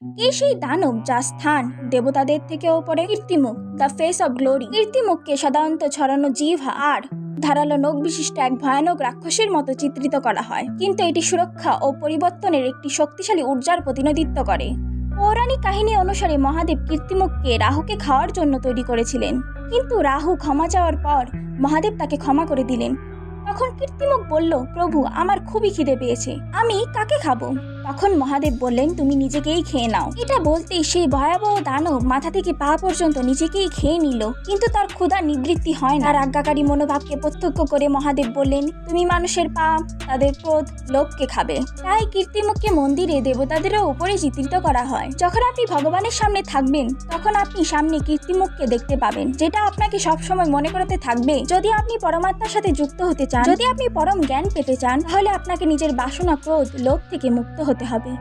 কে সেই দানব যা স্থান দেবতাদের থেকে ওপরে? কীর্তিমুখ, দ্য ফেস অব গ্লোরি। কীর্তিমুখকে সাধারণত ছড়ানো জিহ্বা আর ধারালো নখ বিশিষ্ট এক ভয়ানক রাক্ষসের মতো চিত্রিত করা হয়, কিন্তু এটি সুরক্ষা ও পরিবর্তনের একটি শক্তিশালী ঊর্জার প্রতিনিধিত্ব করে। পৌরাণিক কাহিনী অনুসারে মহাদেব কীর্তিমুখকে রাহুকে খাওয়ার জন্য তৈরি করেছিলেন, কিন্তু রাহু ক্ষমা চাওয়ার পর মহাদেব তাকে ক্ষমা করে দিলেন। তখন কীর্তিমুখ বলল, প্রভু, আমার খুবই খিদে পেয়েছে, আমি কাকে খাবো? তখন মহাদেব বললেন, তুমি নিজেকেই খেয়ে নাও। এটা বলতেই সেই ভয়াবহ দানব মাথা থেকে পা পর্যন্ত নিজেকেই খেয়ে নিল, কিন্তু তার ক্ষুধা নিবৃত্তি হয় না। তার আজ্ঞাকারী মনোভাবকে প্রত্যক্ষ করে মহাদেব বললেন, তুমি মানুষের পাপ, তাদের ক্রোধ, লোভকে খাবে। তাই কীর্তিমুখকে মন্দিরে দেবতাদেরও উপরে চিত্রিত করা হয়। যখন আপনি ভগবানের সামনে থাকবেন, তখন আপনি সামনে কীর্তিমুখকে দেখতে পাবেন, যেটা আপনাকে সবসময় মনে করাতে থাকবে, যদি আপনি পরমাত্মার সাথে যুক্ত হতে চান, যদি আপনি পরম জ্ঞান পেতে চান, তাহলে আপনাকে নিজের বাসনা, ক্রোধ, লোভ থেকে মুক্ত হতে হবে।